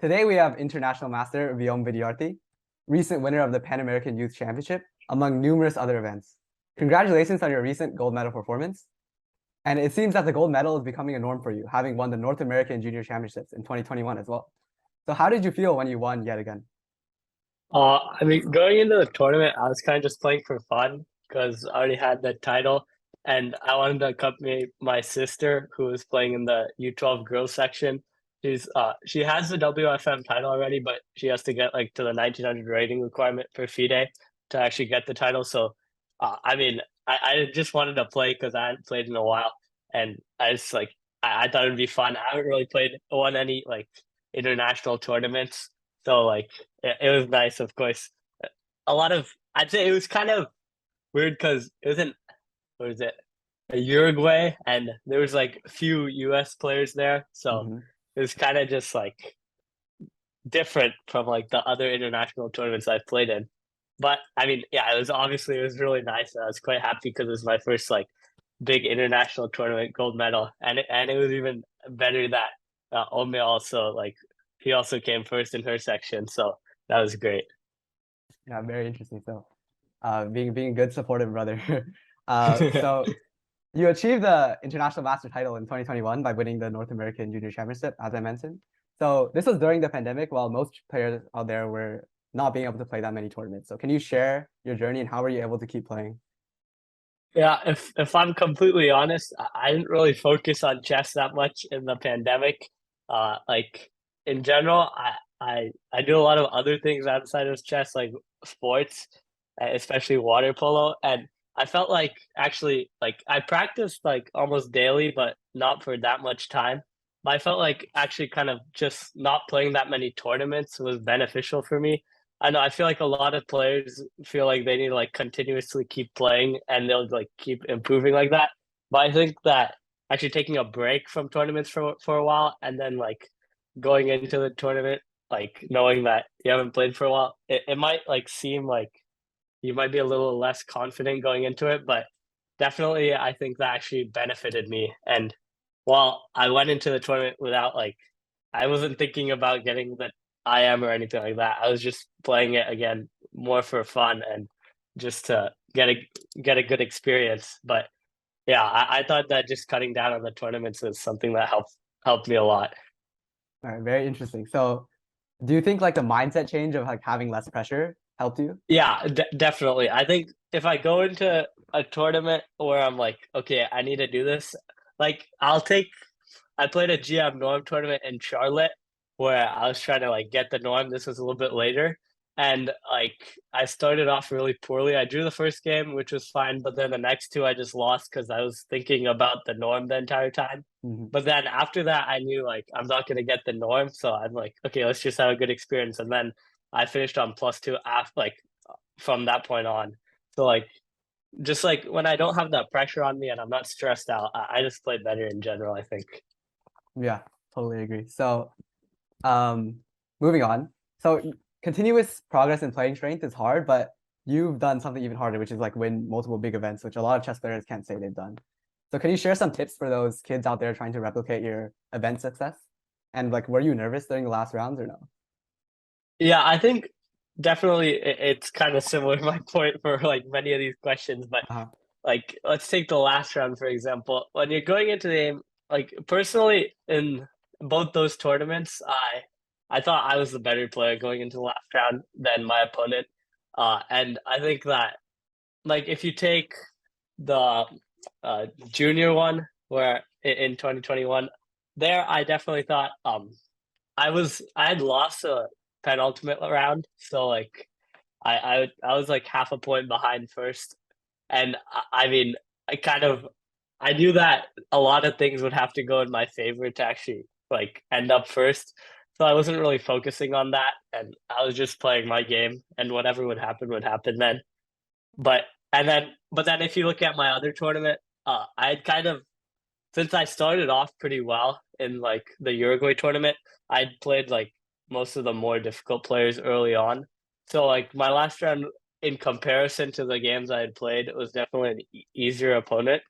Today we have international master Vyom Vidyarthi, recent winner of the Pan American Youth Championship, among numerous other events. Congratulations on your recent gold medal performance. And it seems that the gold medal is becoming a norm for you, having won the North American Junior Championships in 2021 as well. So how did you feel when you won yet again? Going into the tournament, I was kind of just playing for fun because I already had the title, and I wanted to accompany my sister, who was playing in the U12 girls section. She has the WFM title already, but she has to get like to the 1900 rating requirement for FIDE to actually get the title. So, I just wanted to play because I hadn't played in a while, and I thought it'd be fun. I haven't really won any like international tournaments. So it was nice, of course. I'd say it was kind of weird because it wasn't, what was it, Uruguay, and there was like a few US players there. So Mhm. it was kind of just like different from like the other international tournaments I've played in. But I mean, yeah, it was really nice. I was quite happy because it was my first like big international tournament gold medal, and it was even better that Ome also like he also came first in her section, so that was great. Yeah, very interesting. So, being a good supportive brother. So you achieved the international master title in 2021 by winning the North American Junior Championship, as I mentioned. So this was during the pandemic, while most players out there were not being able to play that many tournaments. So can you share your journey and how were you able to keep playing? Yeah, if I'm completely honest, I didn't really focus on chess that much in the pandemic. Like in general, I do a lot of other things outside of chess, like sports, especially water polo, and I felt like actually like I practiced like almost daily, but not for that much time. But I felt like actually kind of just not playing that many tournaments was beneficial for me. I know I feel like a lot of players feel like they need to like continuously keep playing and they'll like keep improving like that. But I think that actually taking a break from tournaments for a while and then like going into the tournament, like knowing that you haven't played for a while, it might like seem like you might be a little less confident going into it, but definitely I think that actually benefited me. And while I went into the tournament without like I wasn't thinking about getting the IM or anything like that. I was just playing it again more for fun and just to get a good experience. But yeah, I thought that just cutting down on the tournaments was something that helped me a lot. All right, very interesting. So do you think like the mindset change of like having less pressure helped you? Yeah, definitely. I think if I go into a tournament where I'm like, okay, I need to do this, like I played a GM norm tournament in Charlotte where I was trying to like get the norm. This was a little bit later. And like I started off really poorly. I drew the first game, which was fine, but then the next two I just lost because I was thinking about the norm the entire time. Mhm. But then after that, I knew like I'm not gonna get the norm, so I'm like, okay, let's just have a good experience. And then I finished on +2 after like from that point on. So like just like when I don't have that pressure on me and I'm not stressed out, I just play better in general, I think. Yeah, totally agree. So Um, moving on. So continuous progress in playing strength is hard, but you've done something even harder, which is like win multiple big events, which a lot of chess players can't say they've done. So can you share some tips for those kids out there trying to replicate your event success? And like, were you nervous during the last rounds or no? Yeah, I think definitely it's kind of similar to my point for like many of these questions, but Uh-huh. like let's take the last round for example. When you're going into the game, like personally in both those tournaments, I thought I was the better player going into the last round than my opponent. And I think that like if you take the junior one where in 2021, there I definitely thought I had lost a penultimate round, so like I was like half a point behind first, and I mean I kind of I knew that a lot of things would have to go in my favor to actually like end up first, so I wasn't really focusing on that, and I was just playing my game, and whatever would happen then. But then if you look at my other tournament, I had kind of since I started off pretty well in like the Uruguay tournament, I'd played like most of the more difficult players early on. So like my last round in comparison to the games I had played, it was definitely an easier opponent.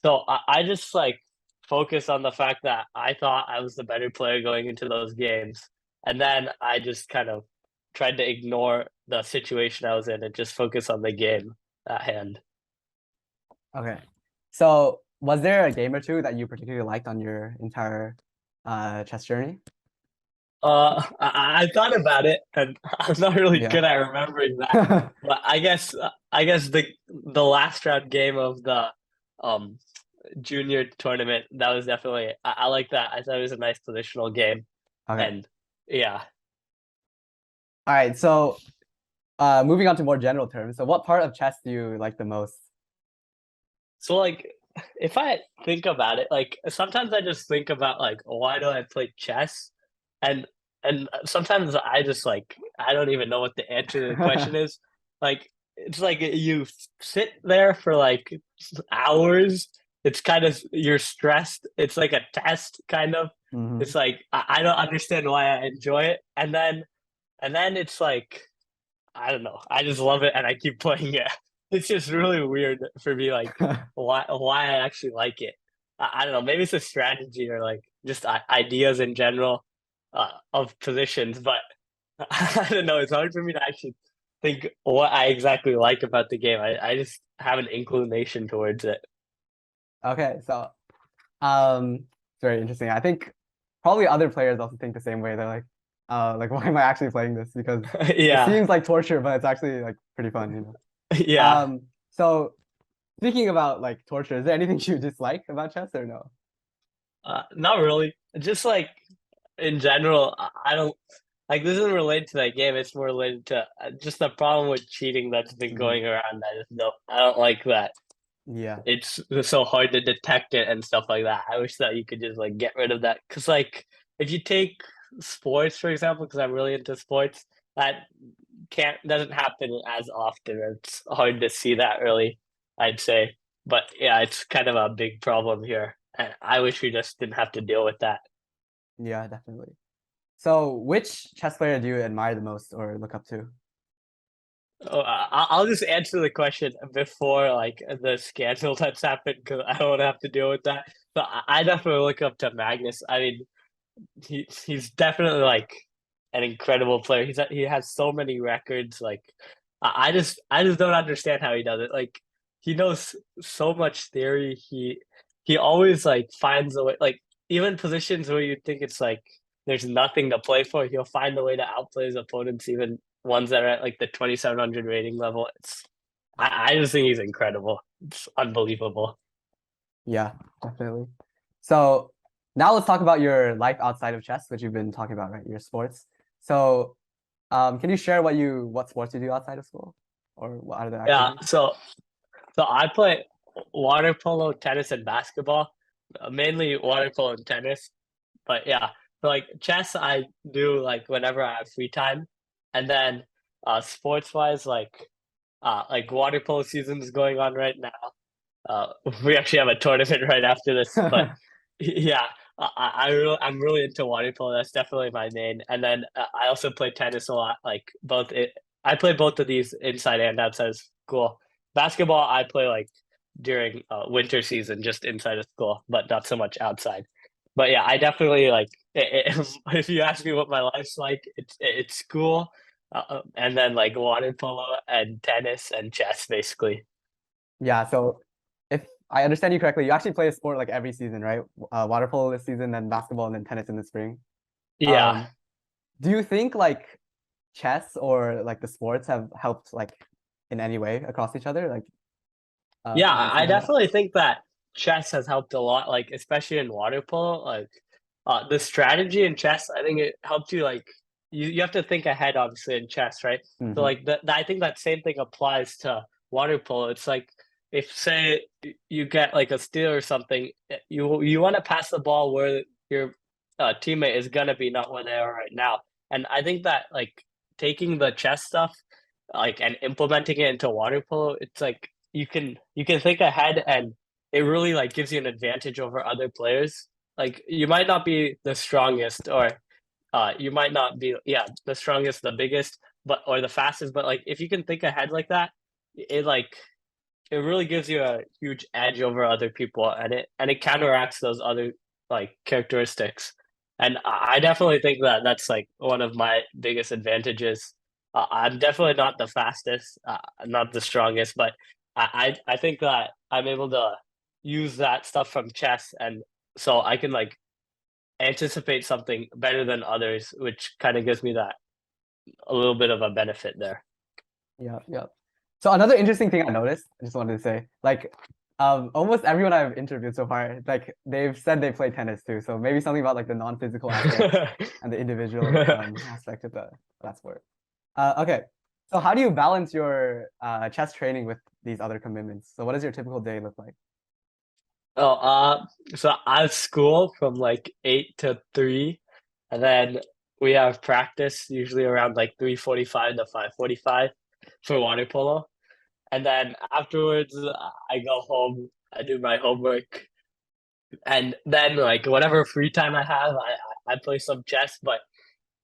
So I just like focused on the fact that I thought I was the better player going into those games. and then I just kind of tried to ignore the situation I was in and just focus on the game at hand. Okay. So was there a game or two that you particularly liked on your entire chess journey? I thought about it, and I'm not really Yeah. good at remembering that. But I guess the last round game of the um junior tournament, that was definitely I like that. I thought it was a nice positional game, Okay. and yeah. All right. So moving on to more general terms. So what part of chess do you like the most? So like, if I think about it, like sometimes I just think about like, why do I play chess, and sometimes I just like I don't even know what the answer to the question is. Like it's like you sit there for like hours. It's kind of you're stressed. It's like a test, kind of. Hmm. It's like I don't understand why I enjoy it, and then it's like I don't know. I just love it and I keep playing it. It's just really weird for me, like why I actually like it. I don't know. Maybe it's a strategy or like just ideas in general of positions, but I don't know. It's hard for me to actually think what I exactly like about the game. I just have an inclination towards it. Okay. So it's very interesting. I think probably other players also think the same way. They're like, why am I actually playing this? Because it Yeah, seems like torture, but it's actually like pretty fun, you know. yeah. So speaking about like torture, is there anything you dislike about chess or no? Not really. Just like in general, I don't like this isn't related to that game. It's more related to just the problem with cheating that's been Mhm. going around. I don't like that. Yeah. It's so hard to detect it and stuff like that. I wish that you could just like get rid of that. Because like if you take sports for example, because I'm really into sports, that can't doesn't happen as often. It's hard to see that really, I'd say. But yeah, it's kind of a big problem here, and I wish we just didn't have to deal with that. Yeah, definitely. So which chess player do you admire the most or look up to? Oh, I'll just answer the question before like the scandal that's happened because I don't want to have to deal with that. But I definitely look up to Magnus. I mean, he's definitely like an incredible player. He has so many records. Like I just don't understand how he does it. Like he knows so much theory. He always like finds a way. Like even positions where you think it's like there's nothing to play for, he'll find a way to outplay his opponents, even ones that are at like the 2700 rating level. I just think he's incredible. It's unbelievable. Yeah, definitely. So now let's talk about your life outside of chess, which you've been talking about, right? Your sports. So can you share what sports you do outside of school or what other Yeah. activities? So I play water polo, tennis, and basketball. Mainly water polo and tennis. But yeah, so like chess, I do like whenever I have free time, and then sports wise, like water polo season is going on right now. Uh, we actually have a tournament right after this, but yeah, I'm really into water polo. That's definitely my main. And then I also play tennis a lot. I play both of these inside and outside of school. Basketball, I play like during winter season, just inside of school, but not so much outside. But yeah, I definitely like if you ask me what my life's like, it's school, and then like water polo and tennis and chess, basically. Yeah, so if I understand you correctly, you actually play a sport like every season, right? Water polo this season, then basketball, and then tennis in the spring. Yeah, Um, do you think like chess or like the sports have helped like in any way across each other? Like, yeah, you can see I how that. definitely think that chess has helped a lot, like especially in water polo. Like the strategy in chess, I think it helped you like you have to think ahead, obviously, in chess, right? So Hmm. like I think that same thing applies to water polo. It's like if say you get like a steal or something, you want to pass the ball where your teammate is gonna be, not where they are right now. And I think that like taking the chess stuff like and implementing it into water polo, it's like you can think ahead and it really like gives you an advantage over other players. Like you might not be the strongest or you might not be the strongest, the biggest, but or the fastest, but like if you can think ahead like that, it like it really gives you a huge edge over other people and it counteracts those other like characteristics. And I definitely think that that's like one of my biggest advantages. I'm definitely not the fastest, not the strongest, but I think that I'm able to use that stuff from chess, and so I can like anticipate something better than others, which kind of gives me that a little bit of a benefit there. Yeah, yeah. So another interesting thing I noticed, I just wanted to say, like, almost everyone I've interviewed so far, like they've said they play tennis too. So maybe something about like the non-physical aspect and the individual aspect of that sport. Okay. So how do you balance your chess training with these other commitments? So what does your typical day look like? Oh, so I have school from like 8 to 3, and then we have practice usually around like 3:45 to 5:45 for water polo. And then afterwards, I go home, I do my homework, and then like whatever free time I have, I play some chess. But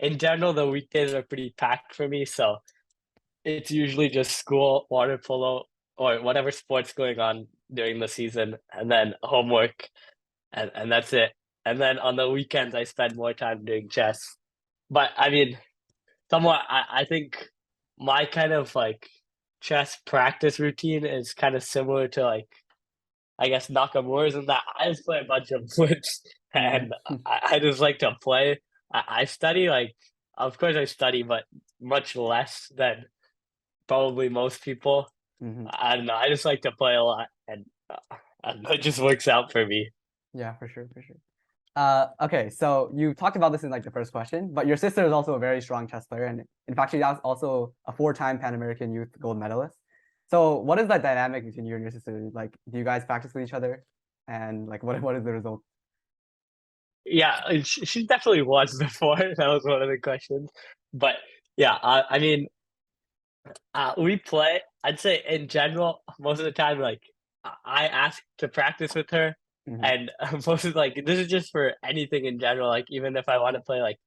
in general, the weekdays are pretty packed for me, so it's usually just school, water polo, or whatever sports going on during the season, and then homework, and that's it. And then on the weekends, I spend more time doing chess. But I mean, somewhat, I think my kind of like chess practice routine is kind of similar to like I guess Nakamura's in that I just play a bunch of flips Mhm. and I just like to play. I study like of course I study, but much less than probably most people. Mhm. I don't know. I just like to play a lot, and I don't know, it just works out for me. Yeah, for sure, for sure. Okay, so you talked about this in like the first question, but your sister is also a very strong chess player, and in fact, she's also a four-time Pan American Youth gold medalist. So, what is that dynamic between you and your sister? Like, do you guys practice with each other? And like, what is the result? Yeah, she definitely was before. That was one of the questions, but yeah, I mean, we play. I'd say in general, most of the time, like I ask to practice with her, Hmm. and most of like this is just for anything in general. Like even if I want to play like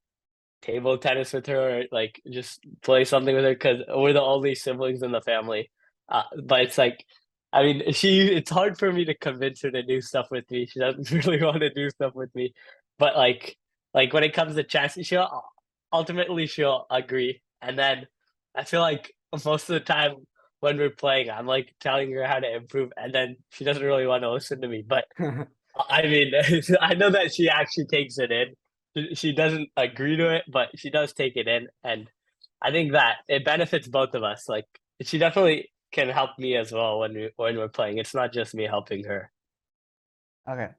table tennis with her, or like just play something with her, because we're the only siblings in the family. But it's like, I mean, it's hard for me to convince her to do stuff with me. She doesn't really want to do stuff with me, but like when it comes to chess, she'll agree, and then I feel like most of the time when we're playing, I'm like telling her how to improve, and then she doesn't really want to listen to me. But I mean, I know that she actually takes it in. She doesn't agree to it, but she does take it in, and I think that it benefits both of us. Like she definitely can help me as well when we're playing. It's not just me helping her. Okay,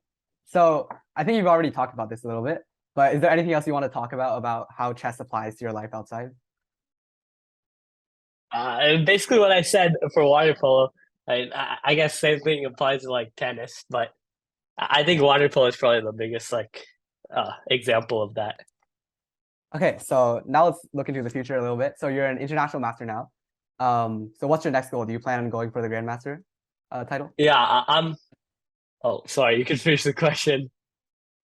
so I think you've already talked about this a little bit, but is there anything else you want to talk about how chess applies to your life outside? And basically what I said for water polo. I guess same thing applies to like tennis, but I think water polo is probably the biggest like example of that. Okay, so now let's look into the future a little bit. So you're an international master now. So what's your next goal? Do you plan on going for the grandmaster title? Yeah, I'm. Oh, sorry. You can finish the question.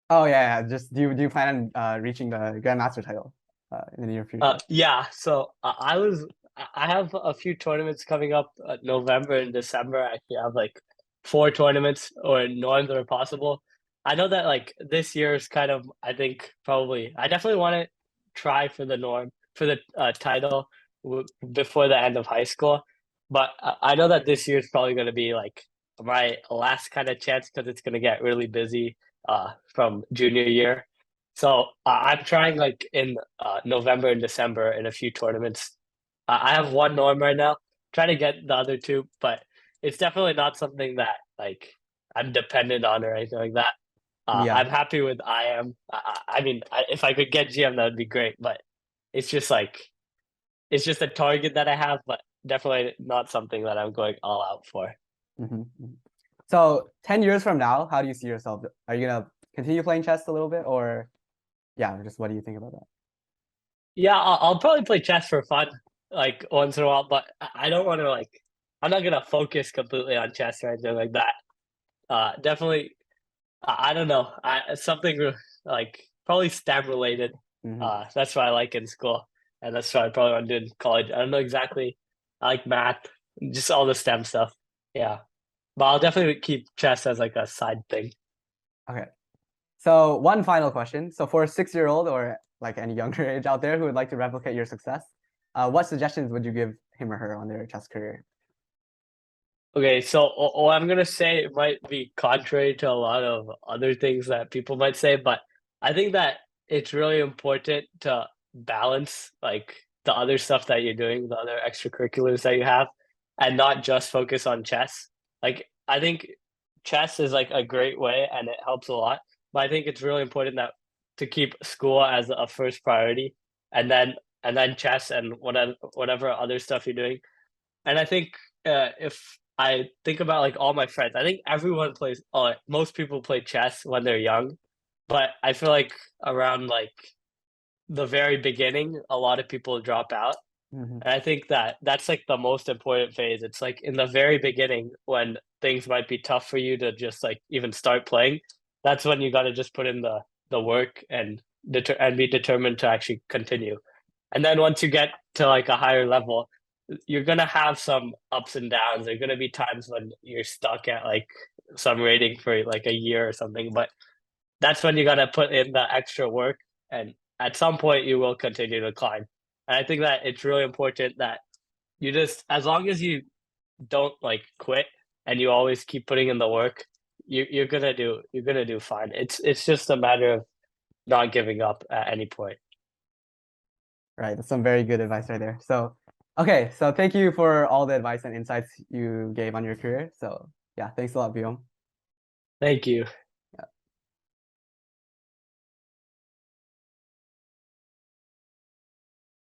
Oh yeah, yeah. Just do you plan on reaching the grandmaster title in the near future? Yeah. So I have a few tournaments coming up November and December. I actually have like 4 tournaments or norms that are possible. I know that like this year is kind of I think probably I definitely want to try for the norm for the title before the end of high school, but I know that this year is probably going to be like my last kind of chance because it's going to get really busy from junior year. So I'm trying like in November and December in a few tournaments. I have one norm right now, trying to get the other two, but it's definitely not something that like I'm dependent on or anything like that. I'm Yeah. happy with IM. I mean, if I could get GM, that would be great, but it's just like it's just a target that I have, but definitely not something that I'm going all out for. Hmm. So 10 years from now, how do you see yourself? Are you gonna continue playing chess a little bit, or yeah, just what do you think about that? Yeah, I'll probably play chess for fun, like once in a while, but I don't want to like. I'm not gonna focus completely on chess or anything like that. Definitely, I don't know. Something like probably STEM related. Hmm. That's what I like in school, and that's what I probably want to do in college. I don't know exactly. I like math, just all the STEM stuff. Yeah, but I'll definitely keep chess as like a side thing. Okay. So one final question. So for a 6-year-old or like any younger age out there who would like to replicate your success, what suggestions would you give him or her on their chess career? Okay, so what I'm gonna say it might be contrary to a lot of other things that people might say, but I think that it's really important to balance like the other stuff that you're doing, the other extracurriculars that you have, and not just focus on chess. Like I think chess is like a great way and it helps a lot, but I think it's really important that to keep school as a first priority, and then chess and whatever other stuff you're doing. And I think if I think about like all my friends, I think everyone plays. Most people play chess when they're young, but I feel like around like the very beginning, a lot of people drop out. Mhm. And I think that that's like the most important phase. It's like in the very beginning when things might be tough for you to just like even start playing. That's when you got to just put in the work and and be determined to actually continue. And then once you get to like a higher level, you're gonna have some ups and downs. There are gonna be times when you're stuck at like some rating for like a year or something, but that's when you gotta put in the extra work, and at some point you will continue to climb. And I think that it's really important that you just, as long as you don't like quit and you always keep putting in the work, you're gonna do fine. It's just a matter of not giving up at any point. Right, that's some very good advice right there. So, okay, so thank you for all the advice and insights you gave on your career. So, yeah, thanks a lot, Vyom. Thank you.